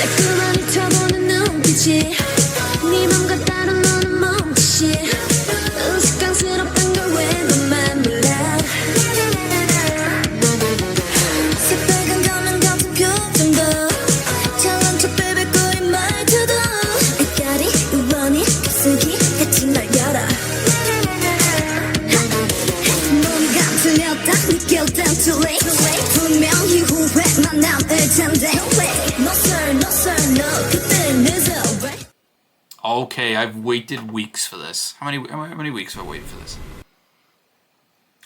자꾸만 훑어보는 눈빛이 네 맘과 따로 노는 몸짓이 우스꽝스럽단 걸 왜 너만 몰라 새빨간 거면 같은 표정도 처음 척 빼뱉고 이 말투도 빛깔이 우연히 깊숙이 해친 날 열어 몸이 감틀렸다 느낄 땐 too late 분명히 후회만 남을 텐데 No sir, no sir, no 그때는 늦어 right? Okay, I've waited weeks for this. How many weeks have I waited for this?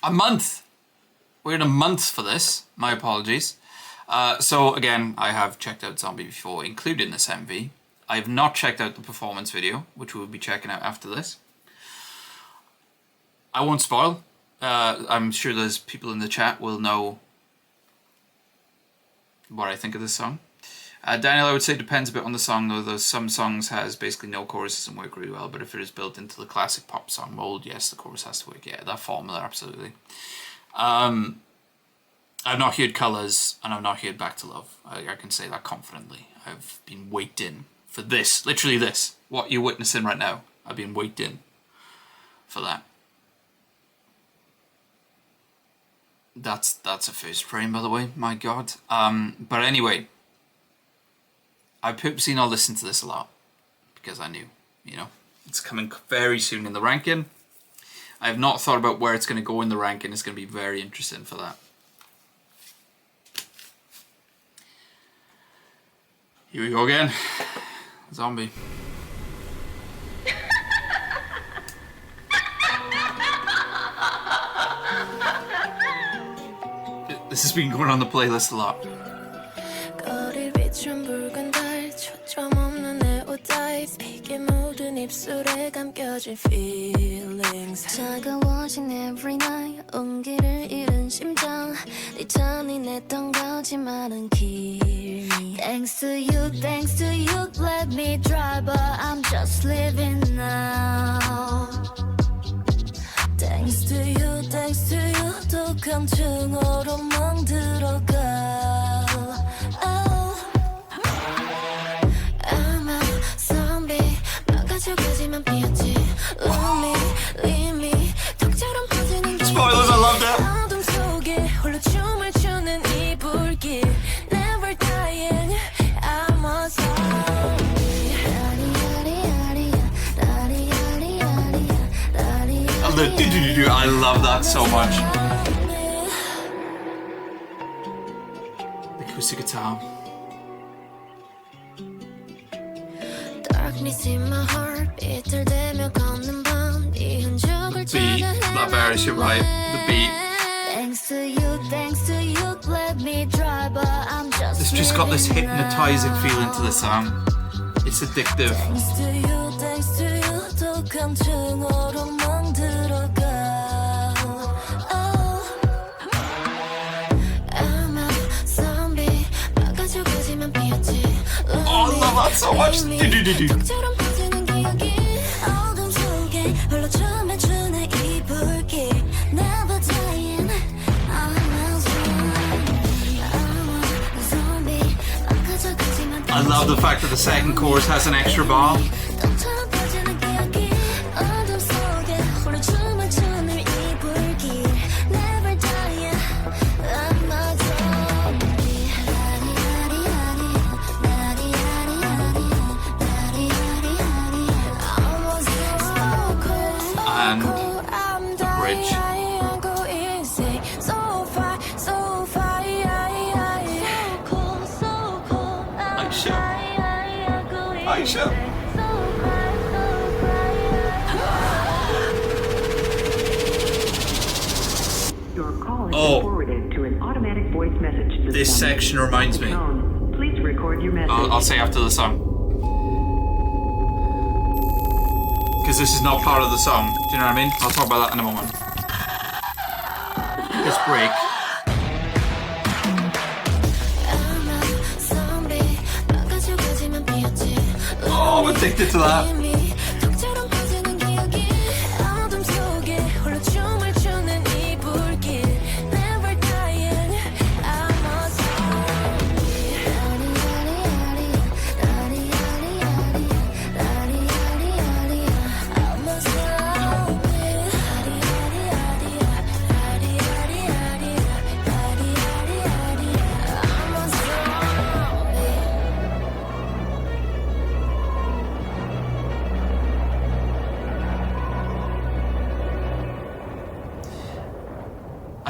A month! Waited a month for this. My apologies. So again, I have checked out Zombie before, including this MV. I have not checked out the performance video, which we'll be checking out after this. I won't spoil. I'm sure there's people in the chat will know what I think of this song. Daniel, I would say depends a bit on the song, though some songs has basically no choruses and work really well, but if it is built into the classic pop song mold, yes, the chorus has to work. Yeah, that formula, absolutely. I've not heard Colours, and I've not heard Back to Love. I can say that confidently. I've been waiting for this, literally this, what you're witnessing right now. I've been waiting for that. That's a first frame, by the way, my god. But anyway, I purposely not listened to this a lot because I knew, you know, it's coming very soon in the ranking. I have not thought about where it's going to go in the ranking. It's going to be very interesting for that. Here we go again. Zombie. This has been going on the playlist a lot. 차가워진 every night 온기를 잃은 심장 네 전이 냈던 거지 많은 길 Thanks to you, let me drive but I'm just living now Thanks to you, 독한 증오로 멍들어가 Oh I'm a zombie 망가져가지만 피었지 Leave me 덕처럼 퍼지는 Spoilers, I love that. 어둠 속에 홀로 춤을 추는 이 불길 Never dying I'm a zombie I love that so much. The acoustic guitar. Darkness in my heart 비틀대며 걷는 밤 네 흔적을 The beat, that varies, you're right. The beat. Thanks to you, let me drive but I'm just It's just got this hypnotizing feeling to the song. It's addictive. Thanks to you, 독한 증오로 멍들어가 Oh I'm a zombie 망가져가지만 피었지 Oh, I love that so much. 덕처럼 퍼지는 기억이 어둠 속에 홀로 춤을 추는 이 불길 Never dying I'm a zombie 망가져가지만 I love the fact that the second chorus has an extra bar. 덕처럼 퍼지는 기억이 어둠 속에 홀로 춤을 추는 이 불길 Never dying I'm a zombie And the bridge. Aisha. Your call has Oh. been forwarded to an automatic voice message system. This section reminds me. Tone. Please record your message. I'll say after the song. Because this is not part of the song. Do you know what I mean? I'll talk about that in a moment. This break. Oh, I'm addicted to that.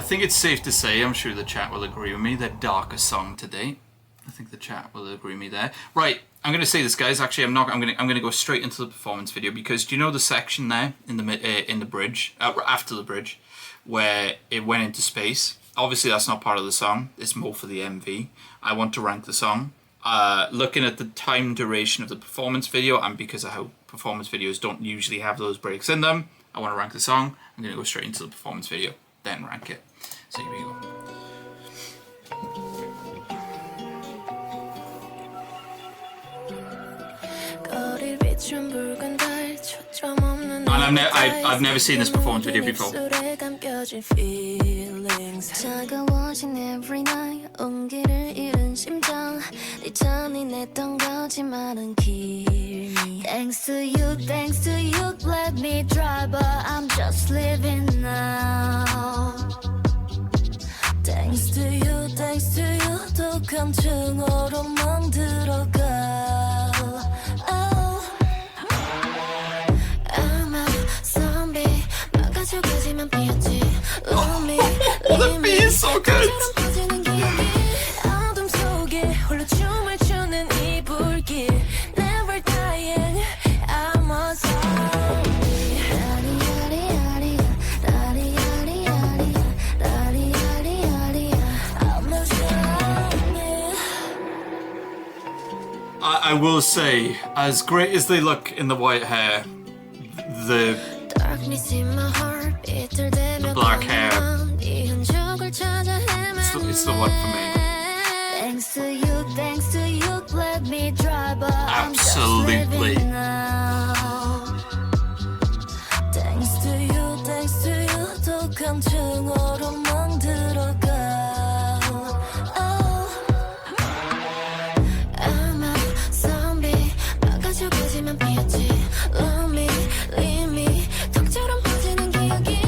think it's safe to say, I'm sure the chat will agree with me, the darkest song to date. I think the chat will agree with me there. Right, I'm going to say this, guys. Actually, I'm going to go straight into the performance video, because do you know the section there in the bridge, after the bridge, where it went into space? Obviously, that's not part of the song. It's more for the MV. I want to rank the song. Looking at the time duration of the performance video, and because of how performance videos don't usually have those breaks in them, I want to rank the song. I'm going to go straight into the performance video, then rank it. So here we go. And I've never seen this performance video before. 차가워진 every night 온기를 잃은 심장 네 잔이 냈던 거짓말은 kill me Thanks to you let me drive but I'm just living now Thanks to you 독한 층으로 멍들어가 Oh I'm a zombie 망가져가지만 피었지 Oh, the beat is so good. I will say, as great as they look in the white hair, the black hair, it's the one for me. Thanks to you, let me drive, but absolutely. Thanks to you, 독한 층으로 멍들어가. Oh, I'm a zombie, 망가져가지만 피었지. Leave me, 덕처럼 퍼지는 기억이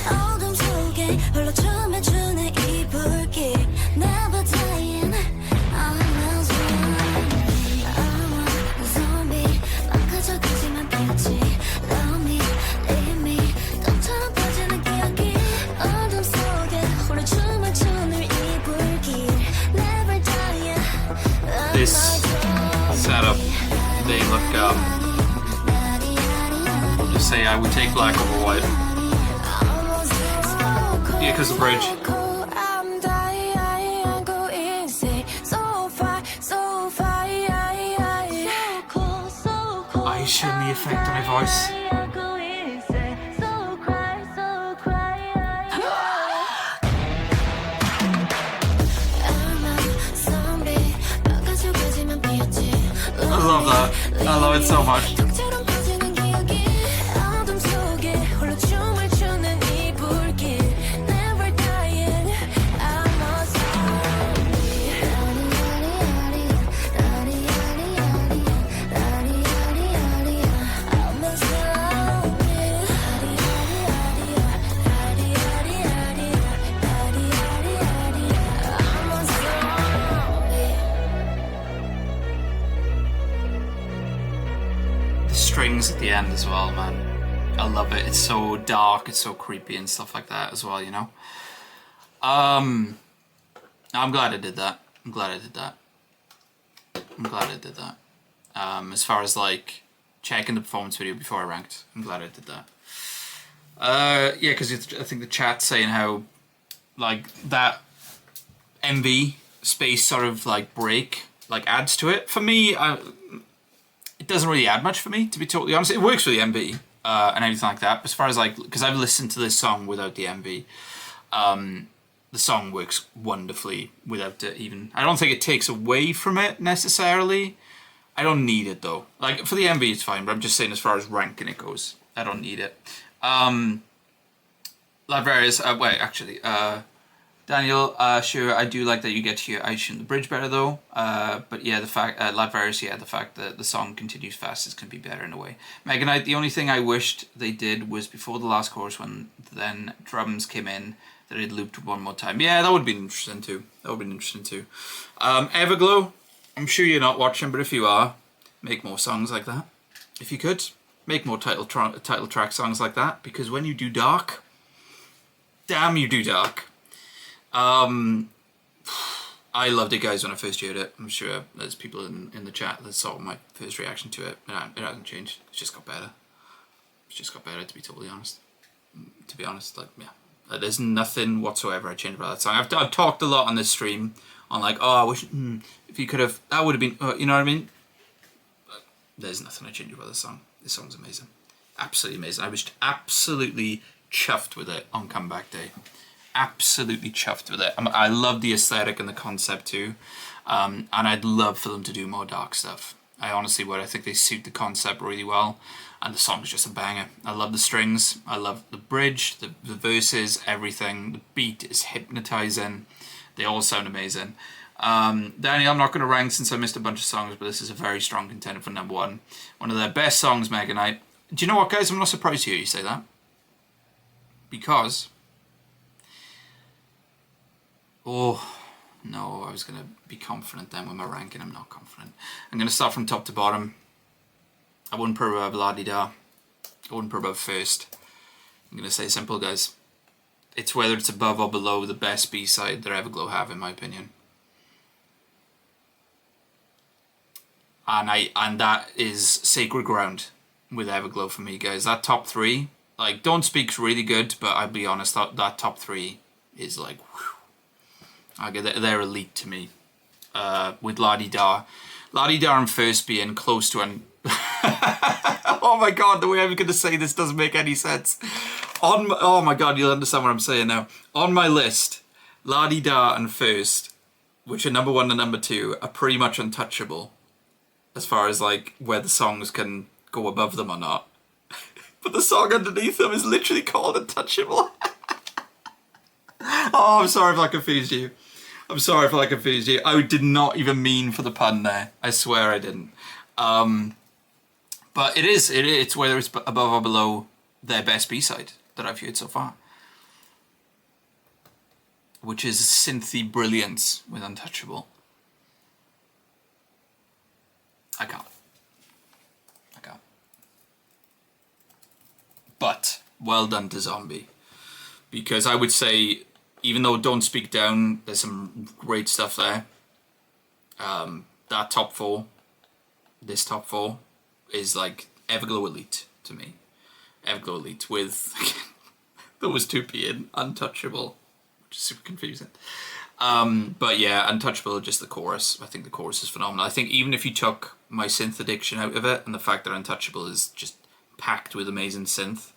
어둠 속에 홀로 춤을 이 불길. Never dying, I'm a zombie, 망가져가지만 피었지. Leave me, 덕처럼 퍼지는 기억이 어둠 속에 홀로 춤을 이 불길. Never dying, This setup, they look just say I would take black over white. Yeah, because the bridge. I shouldn't the effect on my voice. I love that. I love it so much. Strings at the end as well, man. I love it. It's so dark, it's so creepy and stuff like that as well, you know. I'm glad I did that. As far as like checking the performance video before I ranked, I'm glad I did that. Yeah, because I think the chat's saying how like that MV space sort of like break like adds to it. For me, it doesn't really add much for me, to be totally honest. It works for the MV and everything like that. But as far as like, because I've listened to this song without the MV, the song works wonderfully without it even. I don't think it takes away from it necessarily. I don't need it though. Like for the MV it's fine, but I'm just saying as far as ranking it goes, I don't need it. Librarians, wait, actually, Daniel, sure, I do like that you get to hear Aisha in the bridge better though. But yeah, the fact, Librarians, yeah, the fact that the song continues fastest can be better in a way. Meganite, the only thing I wished they did was before the last chorus when then drums came in, that it looped one more time. Yeah, that would be interesting too. Everglow, I'm sure you're not watching, but if you are, make more songs like that. If you could, make more title track songs like that, because when you do dark, damn you do dark. I loved it, guys, when I first heard it. I'm sure there's people in the chat that saw my first reaction to it. It hasn't changed. It's just got better. It's just got better, to be totally honest. To be honest, like, yeah. There's nothing whatsoever I changed about that song. I've talked a lot on this stream on like, oh, I wish if you could have, that would have been, you know what I mean? But there's nothing I changed about this song. This song's amazing. Absolutely amazing. I was absolutely chuffed with it on comeback day. Absolutely chuffed with it. I love the aesthetic and the concept too. And I'd love for them to do more dark stuff. I honestly would. I think they suit the concept really well. And the song's just a banger. I love the strings. I love the bridge, the verses, everything. The beat is hypnotizing. They all sound amazing. Danny, I'm not going to rank since I missed a bunch of songs, but this is a very strong contender for number one. One of their best songs, Mega Knight. Do you know what, guys? I'm not surprised to hear you say that. Because... oh, no, I was going to be confident then with my ranking. I'm not confident. I'm going to start from top to bottom. I wouldn't put above La Di Da. I wouldn't put above first. I'm going to say simple, guys. It's whether it's above or below the best B-side that Everglow have, in my opinion. And that is sacred ground with Everglow for me, guys. That top three, like, Don't Speak's really good, but I'll be honest, that top three is like, whew. They're elite to me. With La Di Da. La Di Da and First being close to an... oh my god, the way I'm going to say this doesn't make any sense. Oh my god, you'll understand what I'm saying now. On my list, La Di Da and First, which are number one and number two, are pretty much untouchable. As far as like where the songs can go above them or not. But the song underneath them is literally called Untouchable. Oh, I'm sorry if I confused you. I'm sorry if I confused you. I did not even mean for the pun there. I swear I didn't. But it's whether it's above or below their best B-side that I've heard so far. Which is synthy brilliance with Untouchable. I can't. But, well done to Zombie. Because I would say, even though Don't Speak Down, there's some great stuff there. That top four, this top four, is like Everglow Elite to me. Everglow Elite with those two being Untouchable, which is super confusing. But yeah, Untouchable, just the chorus. I think the chorus is phenomenal. I think even if you took my synth addiction out of it, and the fact that Untouchable is just packed with amazing synth,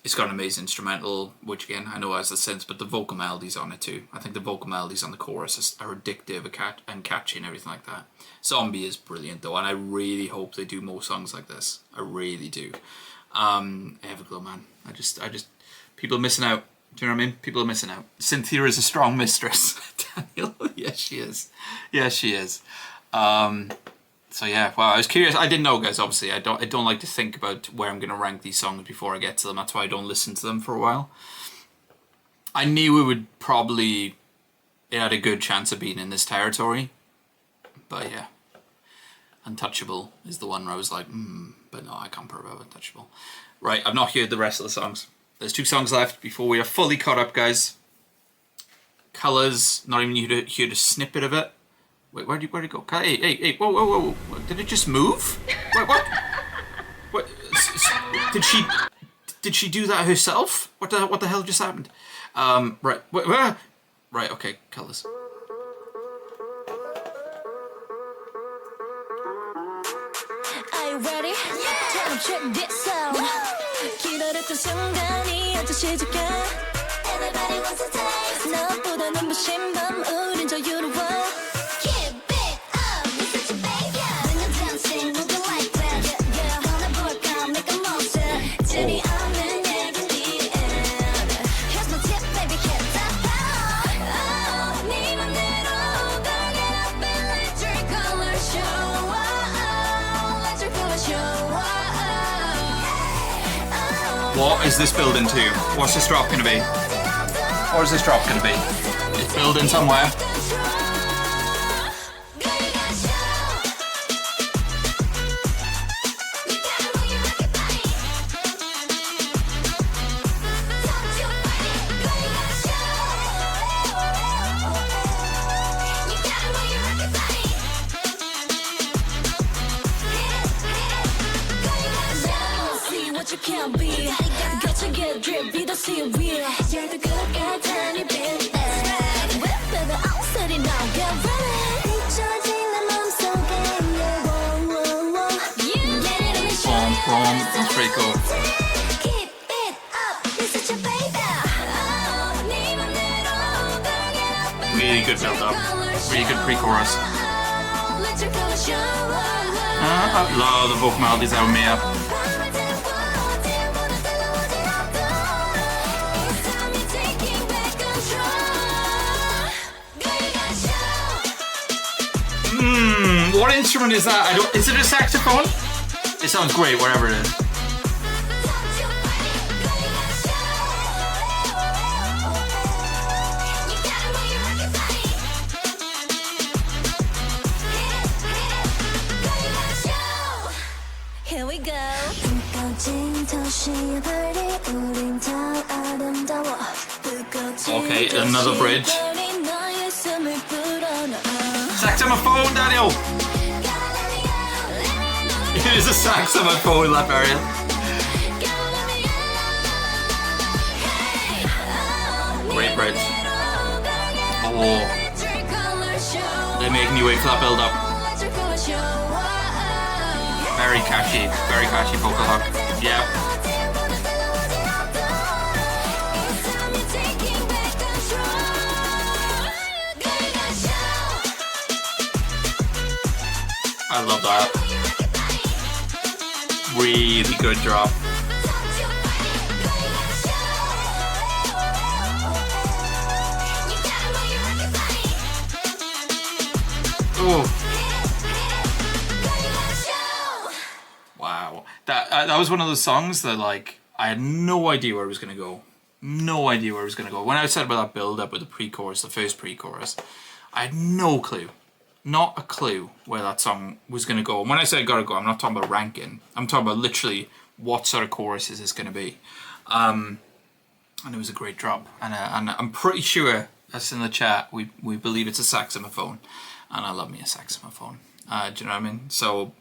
it's got an amazing instrumental, which again, I know has the synth, but the vocal melodies on it too. I think the vocal melodies on the chorus are addictive and catchy and everything like that. Zombie is brilliant though, and I really hope they do more songs like this. I really do. Everglow, man. I just, people are missing out. Do you know what I mean? People are missing out. Cynthia is a strong mistress. Daniel, yes she is. Yes she is. So yeah, well, I was curious. I didn't know, guys. Obviously, I don't like to think about where I'm going to rank these songs before I get to them. That's why I don't listen to them for a while. I knew it would probably, it had a good chance of being in this territory, but yeah, Untouchable is the one where I was like, but no, I can't put above Untouchable. Right, I've not heard the rest of the songs. There's 2 songs left before we are fully caught up, guys. Colours, not even heard a snippet of it. Wait, where'd it go? Hey, whoa. Did it just move? Wait, what? What? Did she do that herself? What the hell just happened? Right, where? Right, okay, colours. Are you ready? Yeah. Check this out. 기다렸던 순간이 아주 시작해. Everybody wants to taste. 너보다 눈부신 밤 우린 자유로워. Keep it up, this is your baby. When you're dancing, moving like that. Yeah, 하나 볼까, make a motion. 재미없는 얘기들이 Here's my tip, baby, hit that power. Oh, 네 맘대로 가게 up and let your color show. Let your color show. What is this building to? What's this drop going to be? What is this drop going to be? It's building somewhere. what you can't be. Got to get drip, be the sea real. You're the good guy, tiny bit. Whip, baby, I'm steady now, get ready. 잊혀진 내 맘속에, yeah, whoa, whoa, whoa. You get it in the Boom, that's pretty cool. Keep it up, this is your baby. Oh, 네 맘대로 가게 up. Really good build up. Really good pre-chorus. Let your color show. I love the vocal melodies out of Mia. What instrument is that? Is it a saxophone? It sounds great, whatever it is. Here we go. Okay, another bridge. Saxophone, Daniel! It is a saxophone in that area. Great bridge. Oh. They're making you wait for that build up. Very catchy vocal hook. Yeah. I love that. Really good drop. Oh. Wow. That was one of those songs that, like, I had no idea where it was gonna go. No idea where it was gonna go. When I said about that build up with the pre-chorus, the first pre-chorus, I had no clue. Not a clue where that song was going to go. And when I say gotta go, I'm not talking about ranking. I'm talking about literally what sort of chorus is this going to be. And it was a great drop. And I'm pretty sure that's in the chat. We believe it's a saxophone. And I love me a saxophone. Do you know what I mean? So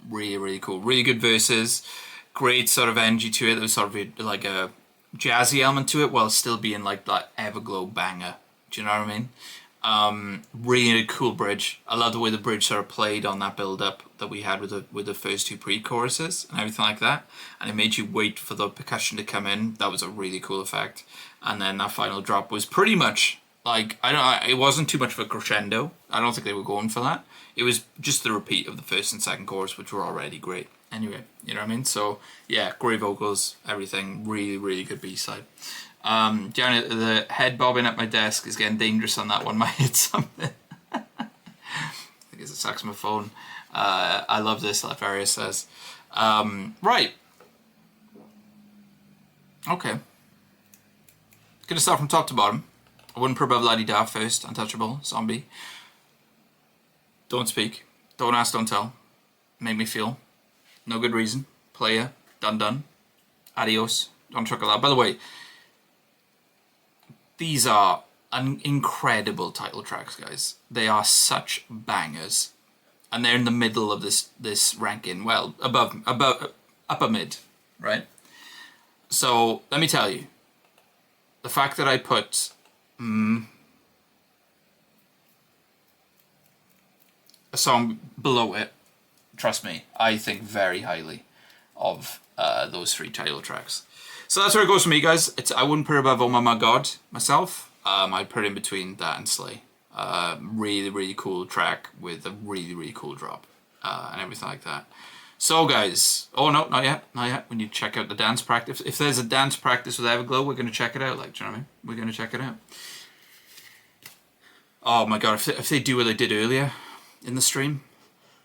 really, really cool. Really good verses. Great sort of energy to it. There was sort of like a jazzy element to it while still being like that Everglow banger. Do you know what I mean? Really cool bridge. I love the way the bridge sort of played on that build up that we had with the first two pre-choruses and everything like that, and it made you wait for the percussion to come in. That was a really cool effect. And then that final drop was pretty much like, it wasn't too much of a crescendo. I don't think they were going for that. It was just the repeat of the first and second chorus, which were already great anyway, you know what I mean? So yeah, great vocals, everything. Really good B-side. Janet, the head bobbing at my desk is getting dangerous on that one. Might hit something. I think it's a saxophone. I love this, like Various says. Right. Okay. Gonna start from top to bottom. I wouldn't put above La Di Da first. Untouchable, Zombie. Don't speak. Don't ask, don't tell. Make me feel. No good reason. Player. Done. Adios. Don't chuckle out. By the way, these are incredible title tracks, guys. They are such bangers, and they're in the middle of this ranking. Well, above upper mid, right? So let me tell you, the fact that I put a song below it, trust me, I think very highly of those three title tracks. So that's where it goes for me, guys. I wouldn't put it above Oh My God myself. I'd put it in between that and Slay. Really cool track with a really cool drop and everything like that. So guys, oh no, not yet. We need to check out the dance practice. If there's a dance practice with Everglow, we're going to check it out. Like, do you know what I mean? We're going to check it out. Oh my God, if they do what they did earlier in the stream,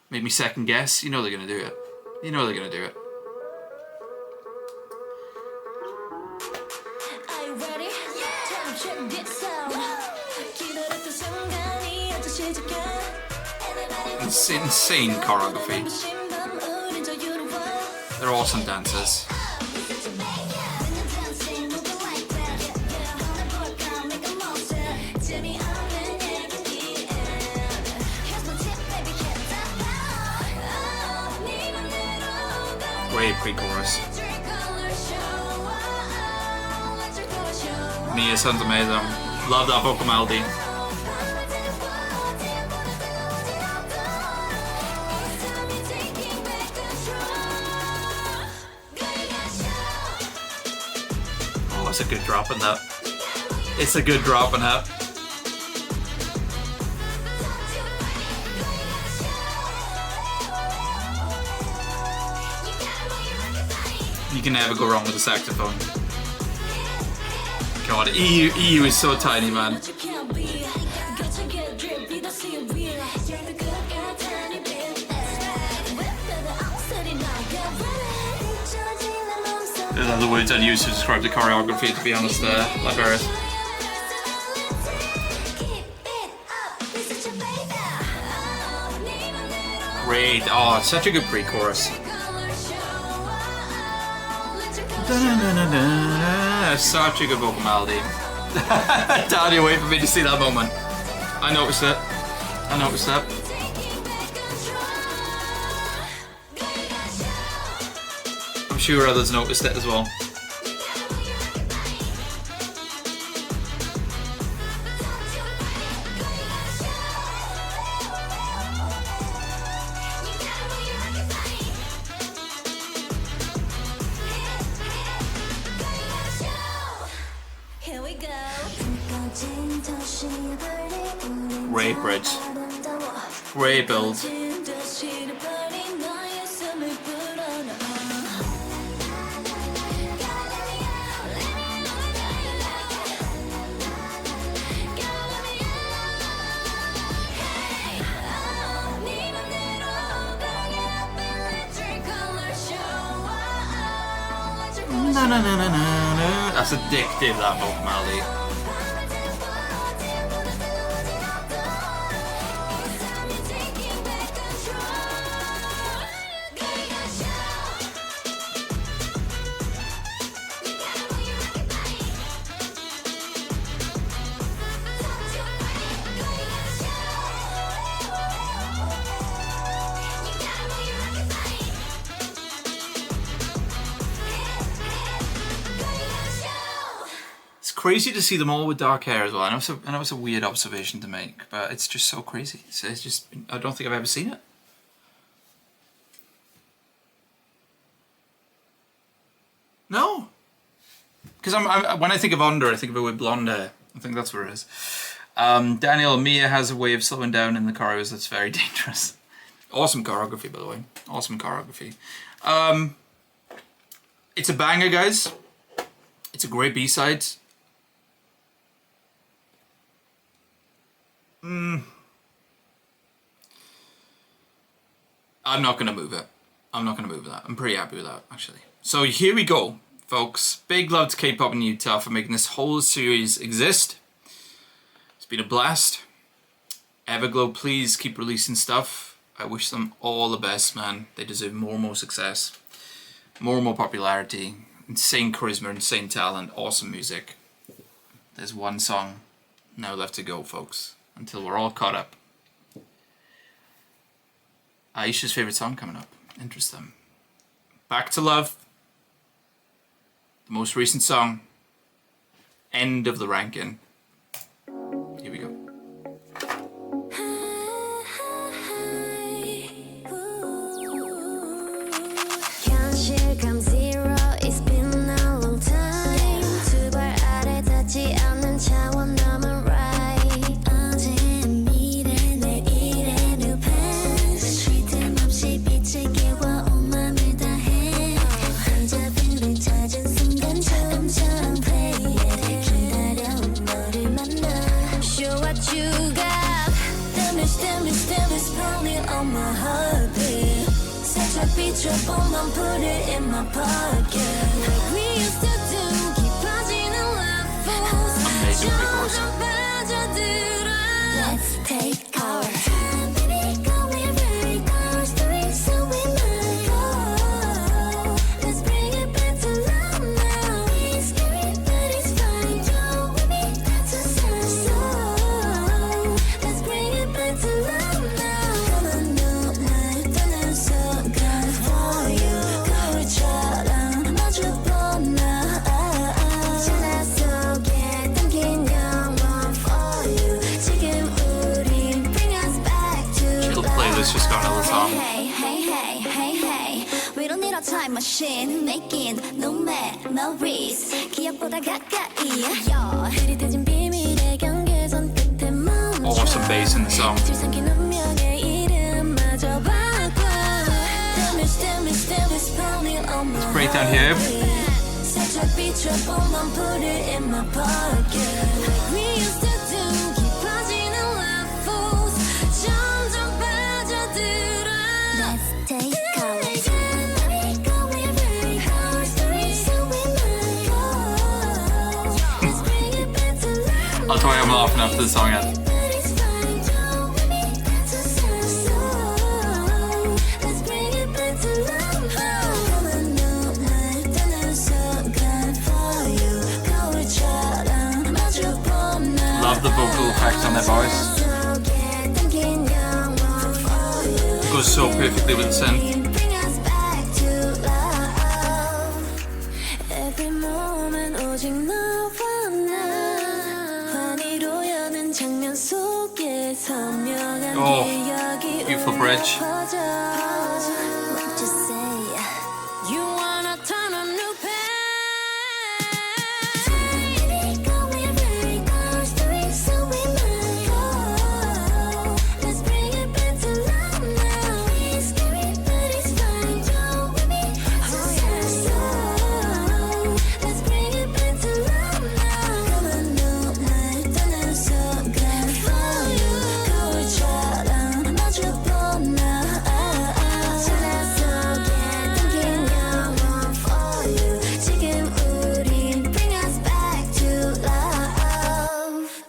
made me second guess, you know they're going to do it. You know they're going to do it. It's insane choreography. They're awesome dancers. Great pre-chorus. Mia sounds amazing. Love that vocal melody. Oh, it's a good drop in that. It's a good drop in that. You can never go wrong with the saxophone. God, EU is so tiny, man. Those are the words I'd use to describe the choreography, to be honest, Liberius. Great. Oh, it's such a good pre-chorus. Such a good vocal melody. Daddy, wait for me to see that moment. I noticed it. I noticed that. I'm sure others noticed it as well. Great bridge. Great build. That's addictive, that vocal melody. Crazy to see them all with dark hair as well. I know it's a weird observation to make, but it's just so crazy. It's just, I don't think I've ever seen it. No, because when I think of Under, I think of it with blonde hair. I think that's where it is. Daniel, Mia has a way of slowing down in the choreos that's very dangerous. Awesome choreography, by the way. Awesome choreography. It's a banger, guys. It's a great B-side. I'm not going to move it. I'm not going to move that. I'm pretty happy with that, actually. So here we go, folks. Big love to K-pop in Utah for making this whole series exist. It's been a blast. Everglow, please keep releasing stuff. I wish them all the best, man. They deserve more and more success. More and more popularity. Insane charisma, insane talent, awesome music. There's one song now left to go, folks, until we're all caught up. Aisha's favorite song coming up. Interesting. Back to Love. The most recent song. End of the ranking. Here we go. Put it in my pocket like we used to do. 깊어지는 levels. Let's take our time, baby. Go very close to it, so we might go. Let's bring it back to love now. It's scary, but it's fine. Go with me, that's a sign. So let's bring it back to love now. Come on, no, my turn is so good for you. 거울처럼 마주보고 time machine making no memories 기억보다 가까이 yeah. 들이대진 비밀의 경계선 끝에 멈춰 Awesome bass in the song. 질삼킨 운명의 이름마저 바꿔 Let's break down here. 살짝 비춰보면 put it in my pocket Like we used to do 깊어지는 levels 점점 빠져들어 Let's take college I'll tell you I'm laughing after the song ends. Love the vocal effects on their voice. It goes so perfectly with the synth. Every moment 오직 너와 나 환희로 여는 장면 속에 선명한 Oh, 기억이 beautiful bridge. 퍼져. What you say? You wanna turn a new page so we might go. Let's bring it back to life now. It's scary but it's fine. You're with me. Oh yeah. Let's bring it back to life now. 가만 너만 떠난 순간 for you 거울처럼 마주본 나 시간 속에 담긴 영원 for you 지금 우린 bring us back to love.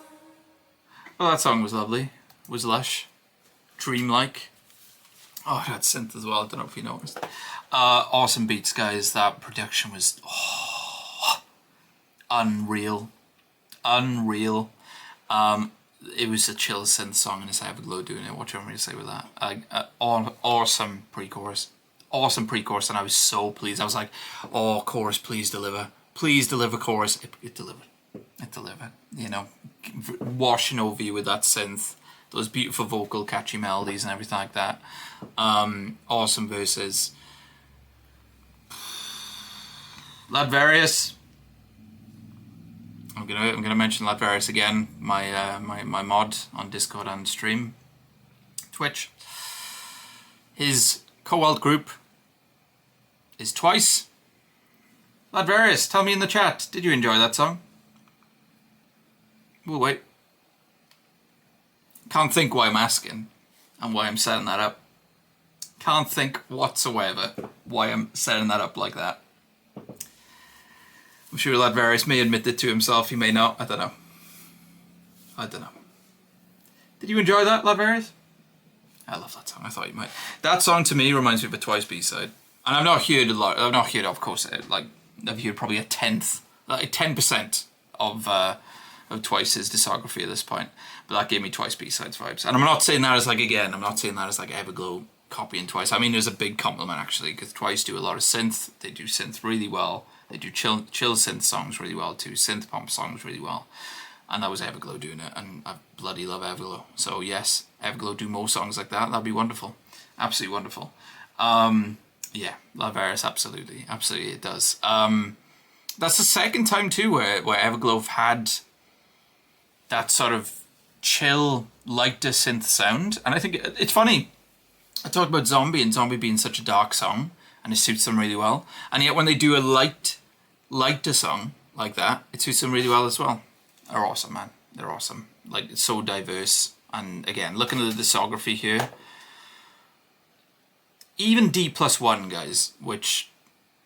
Well, that song was lovely. It was lush. Dreamlike. Oh, it had synth as well. I don't know if you noticed. Awesome beats, guys. That production was unreal. Unreal. It was a chill synth song and it's Everglow doing it. What do you want me to say with that? Awesome pre-chorus. Awesome pre-chorus, and I was so pleased. I was like, oh, chorus, please deliver. Please deliver chorus. It delivered. It delivered. You know, washing over you with that synth. Those beautiful vocal, catchy melodies and everything like that. Awesome verses. Ladvarius. I'm gonna mention Ladvarius again. My mod on Discord and stream, Twitch. His co-alt group is Twice. Ladvarius, tell me in the chat, did you enjoy that song? We'll wait. Can't think why I'm asking and why I'm setting that up. Can't think whatsoever why I'm setting that up like that. I'm sure Ladvarius may admit it to himself, he may not, I don't know. I don't know. Did you enjoy that, Ladvarius? I love that song, I thought you might. That song to me reminds me of a Twice B-side. And I've not heard a lot, of course, like, I've heard probably a 10% of Twice's discography at this point. But that gave me Twice B-sides vibes. And I'm not saying that as like, again, I'm not saying that as like Everglow copying Twice. I mean, there's a big compliment actually, because Twice do a lot of synth. They do synth really well. They do chill synth songs really well too. Synth pop songs really well. And that was Everglow doing it. And I bloody love Everglow. So yes, Everglow do more songs like that. That'd be wonderful. Absolutely wonderful. Yeah, Ladvarius, absolutely. Absolutely it does. That's the second time too where Everglow have had that sort of chill, lighter synth sound. And I think it's funny. I talked about Zombie and Zombie being such a dark song and it suits them really well. And yet when they do a lighter song like that, it suits them really well as well. They're awesome, man. They're awesome. Like, it's so diverse. And again, looking at the discography here, even D+1, guys, which,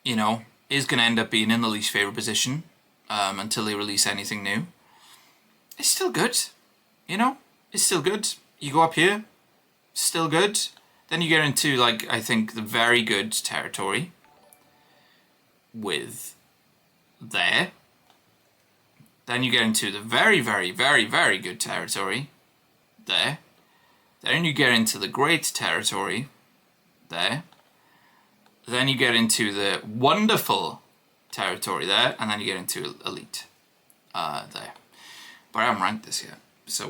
you know, is going to end up being in the least favorite position until they release anything new. It's still good, you know? It's still good. You go up here, still good. Then you get into, like, I think the very good territory with there. Then you get into the very, very, very, very good territory there. Then you get into the great territory there. Then you get into the wonderful territory there, and then you get into elite there. But I haven't ranked this yet. So,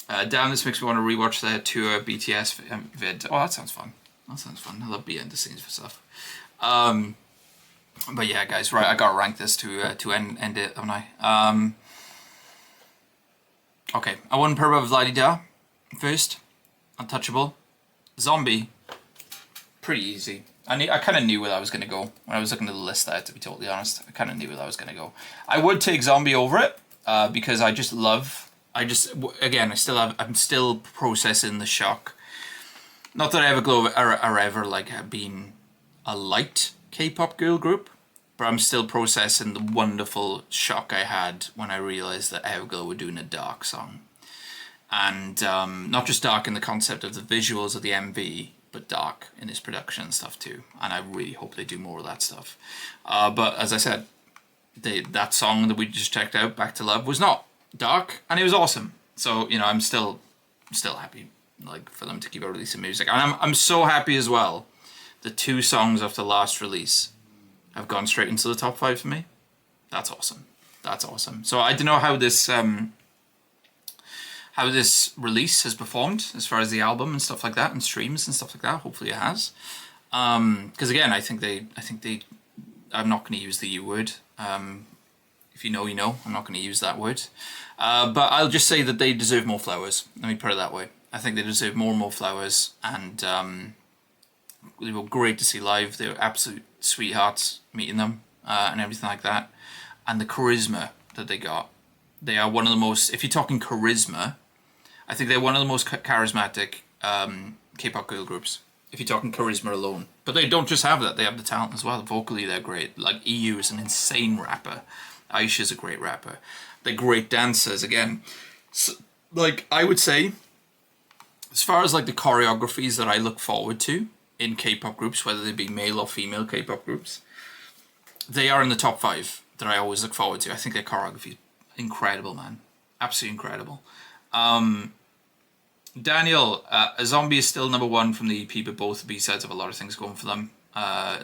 damn, this makes me want to rewatch the tour BTS vid. Oh, that sounds fun. That sounds fun. I love behind the scenes for stuff. But yeah, guys, right, I gotta rank this to end it, haven't I? Okay, I won Purba of La-Di-Da first. Untouchable. Zombie. Pretty easy. I kind of knew where I was gonna go when I was looking at the list there, to be totally honest. I kind of knew where I was gonna go. I would take Zombie over it, because I'm still processing the shock. Not that Everglow are ever like been a light K-pop girl group, but I'm still processing the wonderful shock I had when I realized that Everglow were doing a dark song. And not just dark in the concept of the visuals of the MV, but dark in its production and stuff too. And I really hope they do more of that stuff. But as I said, that song that we just checked out, Back to Love, was not dark, and it was awesome. So, you know, I'm still happy, like, for them to keep releasing music. And I'm so happy as well. The 2 songs off the last release have gone straight into the top 5 for me. That's awesome. That's awesome. So I don't know how this release has performed as far as the album and stuff like that, and streams and stuff like that. Hopefully it has. Because again, I think they. I'm not going to use the U word. If you know, you know. I'm not going to use that word. But I'll just say that they deserve more flowers. Let me put it that way. I think they deserve more and more flowers, and they were great to see live. They were absolute sweethearts meeting them and everything like that. And the charisma that they got. They are one of the most, if you're talking charisma, I think they're one of the most charismatic K-pop girl groups. If you're talking charisma alone. But they don't just have that, they have the talent as well. Vocally, they're great. Like, EU is an insane rapper. Aisha's a great rapper. They're great dancers, again. So, like, I would say, as far as, like, the choreographies that I look forward to in K-pop groups, whether they be male or female K-pop groups, they are in the top 5 that I always look forward to. I think their choreography is incredible, man. Absolutely incredible. Daniel, Zombie is still number 1 from the EP, but both the B-sides have a lot of things going for them.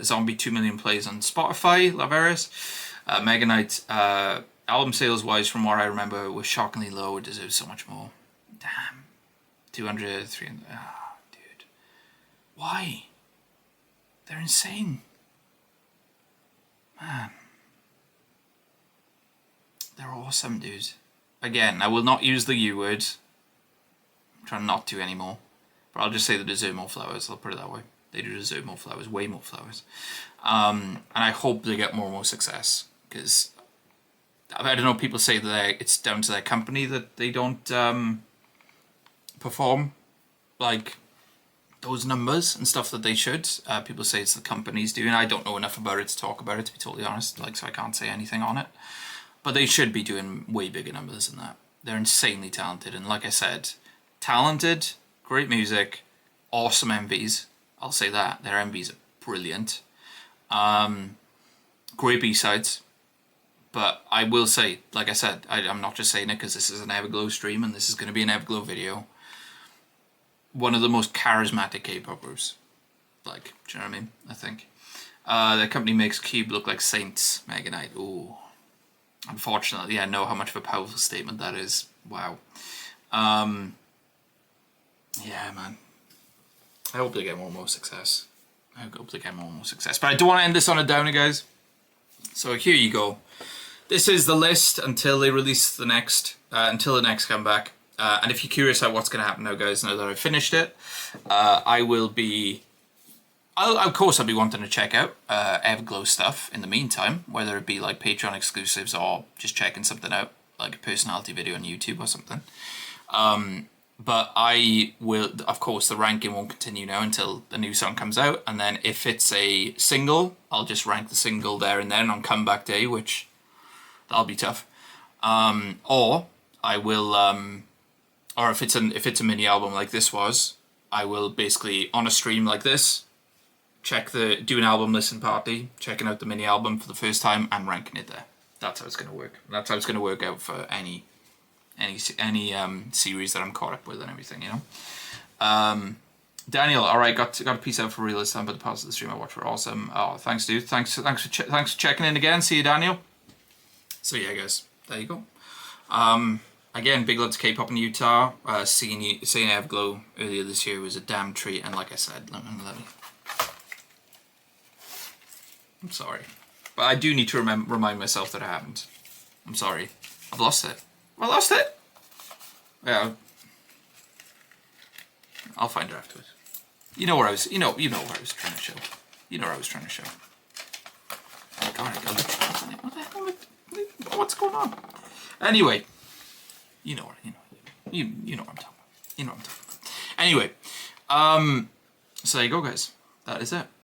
Zombie 2 million plays on Spotify, Laverius. Mega Knight, album sales wise, from what I remember, was shockingly low. It deserves so much more. Damn. 200, 300. Ah, dude. Why? They're insane. Man. They're awesome, dude. Again, I will not use the U word. I'm trying not to anymore. But I'll just say they deserve more flowers. I'll put it that way. They do deserve more flowers. Way more flowers. And I hope they get more and more success. Because, I don't know, people say that it's down to their company that they don't perform, like, those numbers and stuff that they should. People say it's the company's doing. I don't know enough about it to talk about it, to be totally honest. Like, so I can't say anything on it. But they should be doing way bigger numbers than that. They're insanely talented. And like I said, talented, great music, awesome MVs. I'll say that. Their MVs are brilliant. Great B-sides. But I will say, like I said, I'm not just saying it because this is an Everglow stream and this is going to be an Everglow video. One of the most charismatic K-pop groups. Like, do you know what I mean? I think. Their company makes Cube look like saints. Mega Knight. Ooh. Unfortunately, I know how much of a powerful statement that is. Wow. Yeah, man. I hope they get more and more success. I hope they get more and more success. But I don't want to end this on a downer, guys. So here you go. This is the list until they release the next, until the next comeback. And if you're curious about what's going to happen now, guys, now that I've finished it, I will be... of course, I'll be wanting to check out Everglow stuff in the meantime, whether it be like Patreon exclusives or just checking something out, like a personality video on YouTube or something. But I will, of course, the ranking won't continue now until the new song comes out. And then if it's a single, I'll just rank the single there and then on comeback day, which that'll be tough. Or I will, or if it's a mini album like this was, I will basically on a stream like this, do an album listen party, checking out the mini album for the first time and ranking it there. That's how it's going to work. That's how it's going to work out for any series that I'm caught up with and everything, you know. Daniel, all right, got a piece out for real this time, but the parts of the stream I watched were awesome. Oh, thanks, dude. Thanks for checking in again. See you, Daniel. So yeah, guys, there you go. Again, big love to K-pop in Utah. Seeing Everglow earlier this year was a damn treat, and like I said, let me I'm sorry. But I do need to remind myself that it happened. I'm sorry. I've lost it. I lost it! Yeah. I'll find it afterwards. You know where I was, you know where I was trying to show. You know where I was trying to show. Oh God, I got the what the hell? What's going on? Anyway. You know what I'm talking about. You know what I'm talking about. Anyway. So there you go, guys. That is it.